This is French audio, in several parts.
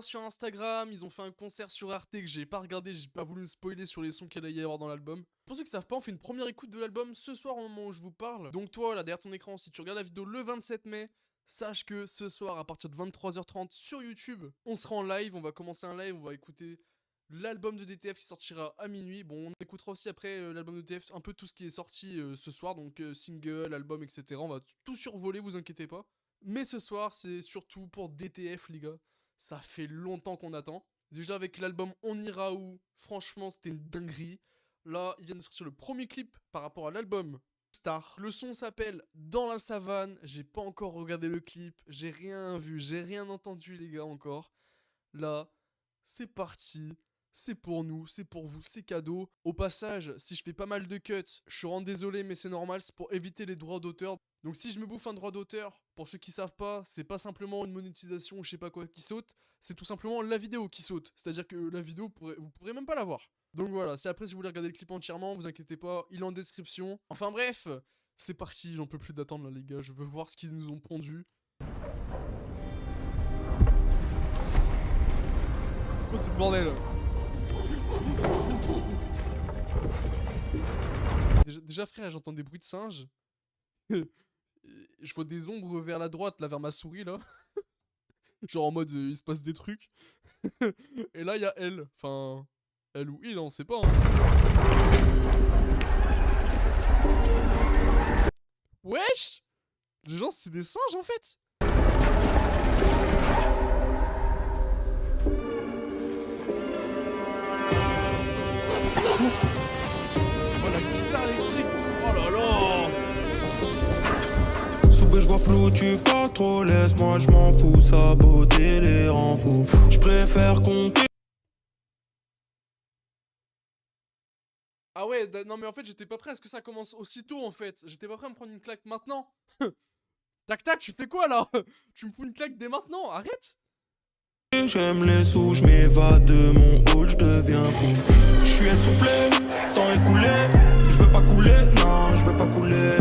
sur Instagram, ils ont fait un concert sur Arte que j'ai pas regardé, j'ai pas voulu me spoiler sur les sons qu'il allait y avoir dans l'album. Pour ceux qui savent pas, on fait une première écoute de l'album ce soir au moment où je vous parle. Donc toi là derrière ton écran, si tu regardes la vidéo le 27 mai, sache que ce soir à partir de 23h30 sur YouTube, on sera en live, on va commencer un live, on va écouter l'album de DTF qui sortira à minuit. Bon, on écoutera aussi après l'album de DTF un peu tout ce qui est sorti ce soir, donc single, album, etc. On va tout survoler, vous inquiétez pas. Mais ce soir, c'est surtout pour DTF, les gars. Ça fait longtemps qu'on attend. Déjà avec l'album On ira où, franchement c'était une dinguerie. Là, ils viennent de sortir le premier clip par rapport à l'album Star. Le son s'appelle Dans la savane. J'ai pas encore regardé le clip, j'ai rien vu, j'ai rien entendu les gars encore. Là, c'est parti. C'est pour nous, c'est pour vous, c'est cadeau. Au passage, si je fais pas mal de cuts, je suis vraiment désolé mais c'est normal, c'est pour éviter les droits d'auteur. Donc si je me bouffe un droit d'auteur, pour ceux qui savent pas, c'est pas simplement une monétisation ou je sais pas quoi qui saute, c'est tout simplement la vidéo qui saute. C'est-à-dire que la vidéo, vous pourrez même pas la voir. Donc voilà, c'est après si vous voulez regarder le clip entièrement, vous inquiétez pas, il est en description. Enfin bref, c'est parti, j'en peux plus d'attendre là les gars, je veux voir ce qu'ils nous ont pondu. C'est quoi ce bordel là? Déjà frère, j'entends des bruits de singes. Je vois des ombres vers la droite, là vers ma souris là. Genre en mode il se passe des trucs. Et là il y a elle. Enfin, elle ou il, on sait pas. Hein. Wesh! Les gens c'est des singes en fait. Oh la guitare électrique. Oh là là. Soube je vois flou, tu parles trop, laisse-moi, je m'en fous, saboter les rend fous. Je préfère compter. Ah ouais, non mais en fait j'étais pas prêt à ce que ça commence aussitôt en fait. J'étais pas prêt à me prendre une claque maintenant. Tac tac, tu fais quoi là? Tu me fous une claque dès maintenant, arrête. J'aime les sous, je m'évade de mon hall, je deviens fou. Je suis essoufflé, temps écoulé. Je veux pas couler, non, je veux pas couler.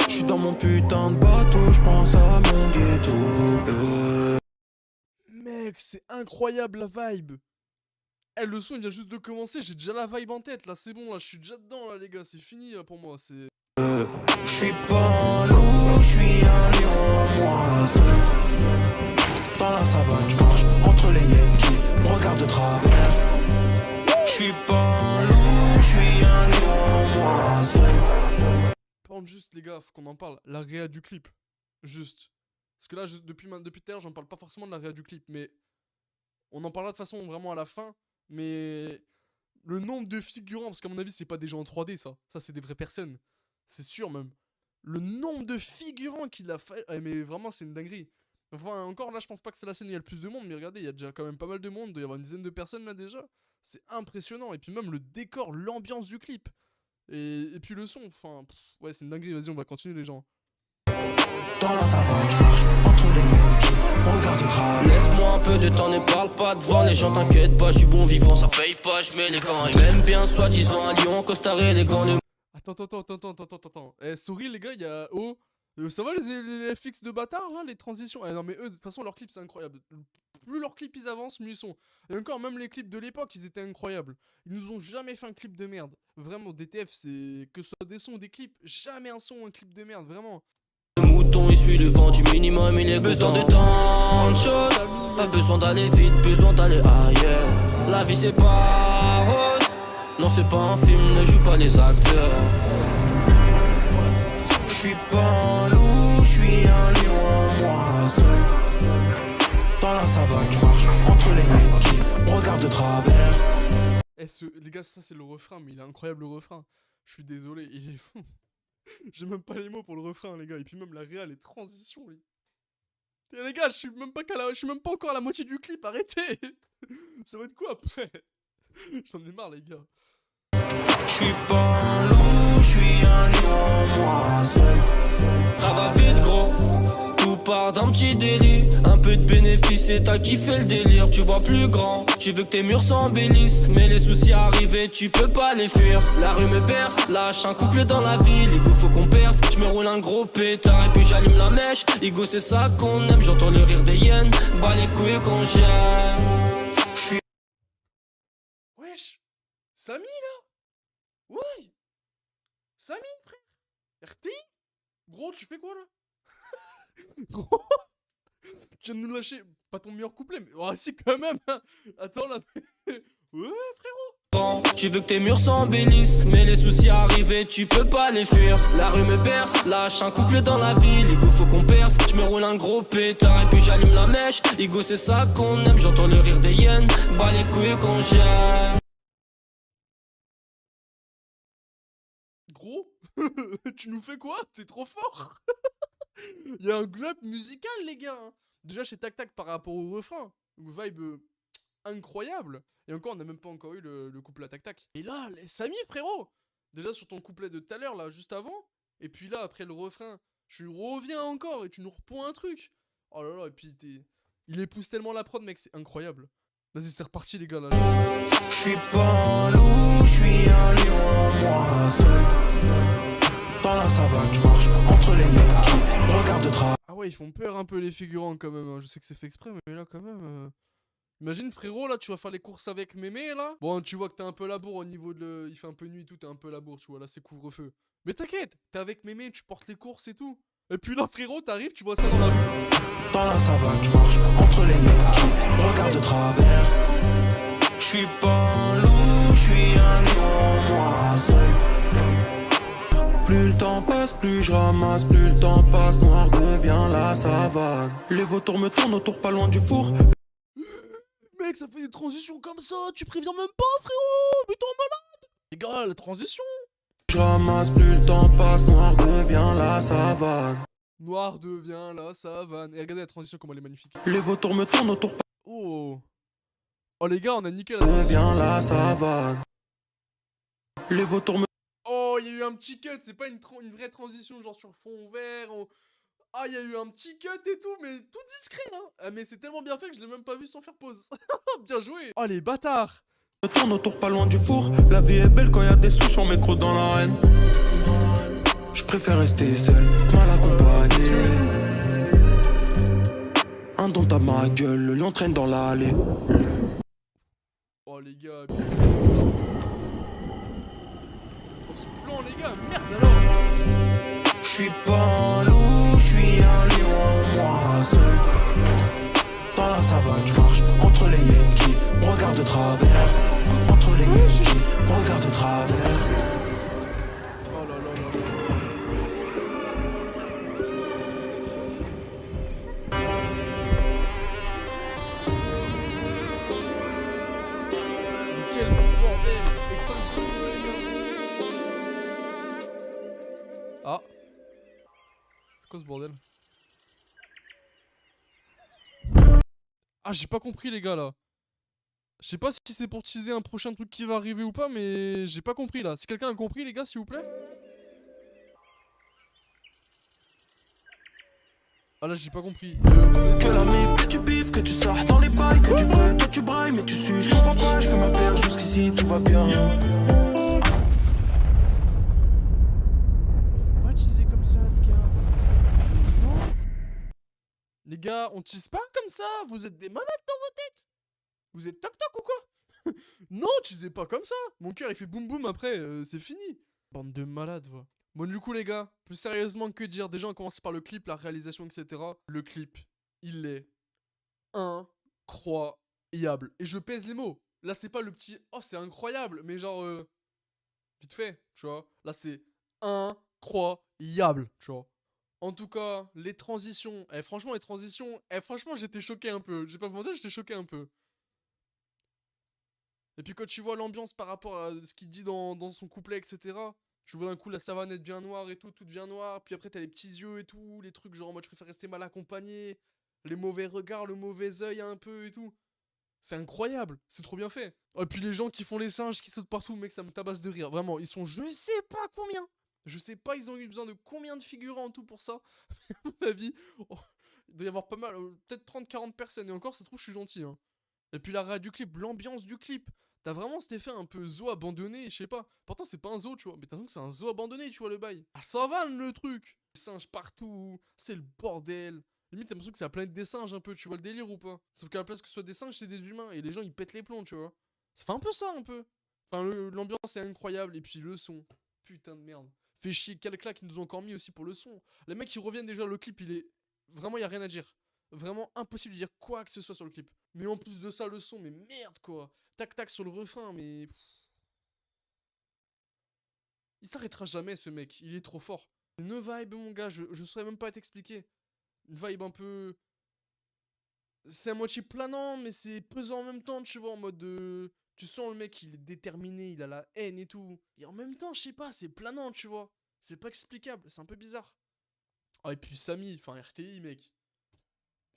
Je suis dans mon putain de bateau, je pense à mon ghetto. Mec, c'est incroyable la vibe. Eh, le son il vient juste de commencer, j'ai déjà la vibe en tête là, c'est bon là, je suis déjà dedans là les gars, c'est fini là, pour moi, c'est... Je suis pas un loup, je suis un lion, moi seul. Dans la savane, je marche entre les Yankees, me regarde de travers. Je suis pas un loup, je suis un lion, moi seul. Par contre juste les gars, faut qu'on en parle, la réa du clip, juste. Parce que là, depuis tout à l'heure, j'en parle pas forcément de la réa du clip, mais... On en parlera de façon vraiment à la fin, mais... Le nombre de figurants, parce qu'à mon avis c'est pas des gens en 3D ça c'est des vraies personnes. C'est sûr même. Le nombre de figurants qu'il a fait, mais vraiment c'est une dinguerie. Enfin encore là je pense pas que c'est la scène où il y a le plus de monde, mais regardez il y a déjà quand même pas mal de monde, il doit y avoir une dizaine de personnes là déjà. C'est impressionnant, et puis même le décor, l'ambiance du clip. Et puis le son, enfin ouais c'est une dinguerie, vas-y on va continuer les gens. Dans la savane, je marche entre les Yankees, me regarde de travers. Laisse-moi un peu de temps, ne parle pas devant les gens, t'inquiète pas, je suis bon vivant, ça paye pas, je mets les gants. Ils m'aiment bien, soi-disant un lion, costard et les gants de... Attends. Eh, souris les gars, il y a... Oh, ça va les FX de bâtard là, les transitions? Eh non mais eux, de toute façon leurs clips c'est incroyable. Plus leurs clips ils avancent, mieux ils sont. Et encore même les clips de l'époque ils étaient incroyables. Ils nous ont jamais fait un clip de merde. Vraiment DTF c'est... Que ce soit des sons ou des clips, jamais un son ou un clip de merde, vraiment. Le mouton, il suit le vent du minimum, il est besoin de tant de choses. Pas besoin d'aller vite, besoin d'aller ailleurs. La vie c'est pas rose. Non c'est pas un film, ne joue pas les acteurs. Je suis pas un loup, je suis un lion, moi seul. Dans la savane, je marche entre les Yankees, me regarde de travers. Eh les gars ça c'est le refrain, mais il est incroyable le refrain. Je suis désolé, il est fou. J'ai même pas les mots pour le refrain les gars, et puis même la réa, les transitions. Et les gars, je suis même pas encore à la moitié du clip, arrêtez. Ça va être quoi après? J'en ai marre les gars. Je suis pas un loup, je suis un lion, moi seul. Ça va vite gros. Tout part d'un petit délit. Un peu de bénéfice et t'as kiffé le délire. Tu vois plus grand, tu veux que tes murs s'embellissent. Mais les soucis arrivés, tu peux pas les fuir. La rue me berce, lâche un couple dans la ville. Igo faut qu'on perce, je me roule un gros pétard. Et puis j'allume la mèche, Igo c'est ça qu'on aime. J'entends le rire des hyènes, bas les couilles qu'on gère. Wesh, Samy là? Ouais, Samy frère. RTI? Gros, tu fais quoi là? Gros, tu viens de nous lâcher, pas ton meilleur couplet, mais oh, si quand même hein. Attends là, ouais frérot. Tu veux que tes murs s'embellissent, mais les soucis arrivés, tu peux pas les fuir. La rue me berce, lâche un couple dans la ville. Igo faut qu'on perce, je me roule un gros pétard. Et puis j'allume la mèche, Igo c'est ça qu'on aime. J'entends le rire des hyènes, bas les couilles qu'on gère. Gros, tu nous fais quoi? T'es trop fort. Y'a un globe musical les gars hein. Déjà chez Tac Tac par rapport au refrain, une vibe incroyable. Et encore on a même pas encore eu le couplet à Tac Tac. Et là, Samy frérot, déjà sur ton couplet de tout à l'heure là, juste avant. Et puis là après le refrain, tu reviens encore et tu nous reponds un truc. Oh là là, et puis il épouse tellement la prod mec, c'est incroyable. Vas-y c'est reparti les gars là. J'suis pas un loup, j'suis un lion, moi seul. Dans la savane, j'marche entre les Yankees, regarde de travail. Ah ouais, ils font peur un peu les figurants quand même, hein. Je sais que c'est fait exprès, mais là quand même... Imagine frérot, là tu vas faire les courses avec mémé là. Bon tu vois que t'es un peu labour au niveau de... Il fait un peu nuit et tout, t'es un peu labour, tu vois, là c'est couvre-feu. Mais t'inquiète, t'es avec mémé, tu portes les courses et tout. Et puis là frérot, t'arrives, tu vois ça dans la rue. Dans la savane, j'marche entre les Yankees, regarde de travers. J'suis pas un loup, j'suis un lion, moi seul. Plus le temps passe, plus je ramasse, plus le temps passe, noir devient la savane. Les vautours me tournent autour pas loin du four. Mec, ça fait des transitions comme ça, tu préviens même pas frérot. Mais t'es en malade. Les gars, la transition. Je ramasse, plus le temps passe, noir devient la savane. Noir devient la savane. Et regardez la transition comme elle est magnifique. Les vautours me tournent autour pas Oh. Oh les gars, on a niqué la loin transition. devient la savane. Les vautours me Oh, il y a eu un petit cut, c'est pas une vraie transition genre sur fond vert. Ah, il y a eu un petit cut et tout, mais tout discret hein. Ah, mais c'est tellement bien fait que je l'ai même pas vu sans faire pause. Bien joué. Oh les bâtards. me tourne autour pas loin du four. La vie est belle quand y a des souches en mécro dans l'arène. Je préfère rester seul, mal accompagné. Un don à ma gueule, le lion traîne dans l'allée. Oh les gars, bien comme ça. Oh ce plan les gars, merde alors. J'suis pas un loup, j'suis un lion, moi seul. Dans la savane, j'marche entre les Yankees, regarde de travers. Entre les Yankees, regarde de travers. Oh là là là là. Mais quel bordel. Extinction les gars. Ah. C'est quoi ce bordel? Ah j'ai pas compris les gars là. Je sais pas si c'est pour teaser un prochain truc qui va arriver ou pas, mais j'ai pas compris là. Si quelqu'un a compris les gars s'il vous plaît. Ah là j'ai pas compris. Que la mif, que tu biffes, que tu sors dans les bails, que tu veux, toi tu brailles, mais tu suis, je comprends pas, je fais ma paire, jusqu'ici tout va bien. Faut pas teaser comme ça les gars. Non. Les gars, on tease pas comme ça. Vous êtes des malades dans vos têtes. Vous êtes toc toc ou quoi? Non, teasez pas comme ça. Mon cœur il fait boum boum après, c'est fini. Bande de malades, va. Bon du coup les gars, plus sérieusement que dire, déjà on commence par le clip, la réalisation, etc. Le clip, il est incroyable. Et je pèse les mots. Là c'est pas le petit, oh c'est incroyable, mais genre, vite fait, tu vois. Là c'est incroyable, tu vois. En tout cas, les transitions, franchement les transitions, franchement j'étais choqué un peu. J'ai pas vous mentir, j'étais choqué un peu. Et puis quand tu vois l'ambiance par rapport à ce qu'il dit dans son couplet, etc. Tu vois d'un coup la savane elle devient noire et tout devient noir. Puis après t'as les petits yeux et tout, les trucs genre en mode je préfère rester mal accompagné. Les mauvais regards, le mauvais œil un peu et tout. C'est incroyable, c'est trop bien fait. Et puis les gens qui font les singes, qui sautent partout, mec ça me tabasse de rire. Vraiment, ils sont je sais pas combien. Je sais pas ils ont eu besoin de combien de figurants en tout pour ça. À mon avis, oh, Il doit y avoir pas mal, peut-être 30-40 personnes. Et encore, ça se trouve, je suis gentil. Hein. Et puis la réa du clip, l'ambiance du clip. T'as vraiment cet effet un peu zoo abandonné, je sais pas. Pourtant, c'est pas un zoo, tu vois. Mais t'as l'impression que c'est un zoo abandonné, tu vois, le bail. Ah, ça va le truc. Des singes partout. C'est le bordel. Limite, t'as l'impression que c'est la planète des singes un peu, tu vois le délire ou pas? Sauf qu'à la place que ce soit des singes, c'est des humains. Et les gens, ils pètent les plombs, tu vois. Ça fait un peu ça, un peu. Enfin, l'ambiance est incroyable. Et puis le son. Putain de merde. Fait chier, quel claque ils nous ont encore mis aussi pour le son. Les mecs, ils reviennent déjà, le clip, il est... Vraiment, y a rien à dire. Vraiment impossible de dire quoi que ce soit sur le clip. Mais en plus de ça, le son, mais merde, quoi. Tac tac sur le refrain, mais... Il s'arrêtera jamais, ce mec. Il est trop fort. Une vibe, mon gars, je saurais même pas t'expliquer. Une vibe un peu... C'est à moitié planant, mais c'est pesant en même temps, tu vois, en mode de... Tu sens le mec, il est déterminé, il a la haine et tout. Et en même temps, je sais pas, c'est planant, tu vois. C'est pas explicable, c'est un peu bizarre. Ah, et puis Samy, enfin RTI, mec.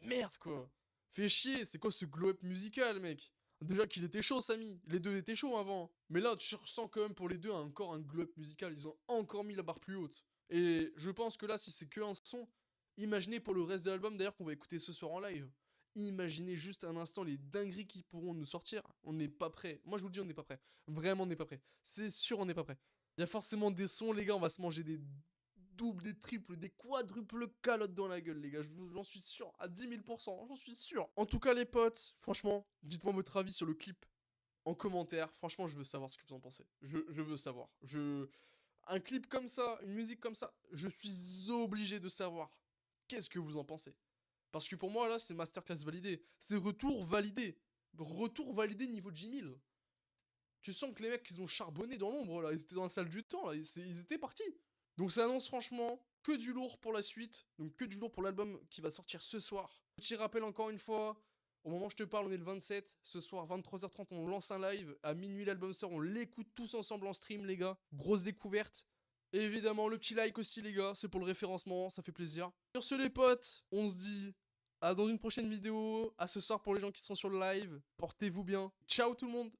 Merde, quoi. Fais chier, c'est quoi ce glow-up musical, mec? Déjà qu'il était chaud, Samy. Les deux étaient chauds avant. Mais là, tu ressens quand même pour les deux encore un glow-up musical. Ils ont encore mis la barre plus haute. Et je pense que là, si c'est que un son, imaginez pour le reste de l'album, d'ailleurs, qu'on va écouter ce soir en live. Imaginez juste un instant les dingueries qui pourront nous sortir. On n'est pas prêt. Moi, je vous le dis, on n'est pas prêt. Vraiment, on n'est pas prêt. C'est sûr, on n'est pas prêt. Il y a forcément des sons, les gars, on va se manger des doubles, des triples, des quadruples calottes dans la gueule, les gars. J'en suis sûr, à 10 000 %, j'en suis sûr. En tout cas, les potes, franchement, dites-moi votre avis sur le clip en commentaire. Franchement, je veux savoir ce que vous en pensez. Je veux savoir. Un clip comme ça, une musique comme ça, je suis obligé de savoir. Qu'est-ce que vous en pensez? Parce que pour moi, là, c'est masterclass validé. C'est retour validé. Retour validé niveau J1000. Tu sens que les mecs, ils ont charbonné dans l'ombre, là. Ils étaient dans la salle du temps, là. Ils étaient partis. Donc ça annonce franchement que du lourd pour la suite. Donc que du lourd pour l'album qui va sortir ce soir. Petit rappel encore une fois. Au moment où je te parle, on est le 27. Ce soir, 23h30, on lance un live. À minuit, l'album sort. On l'écoute tous ensemble en stream, les gars. Grosse découverte. Et évidemment, le petit like aussi, les gars. C'est pour le référencement. Ça fait plaisir. Sur ce, les potes, on se dit à dans une prochaine vidéo. À ce soir pour les gens qui seront sur le live. Portez-vous bien. Ciao tout le monde.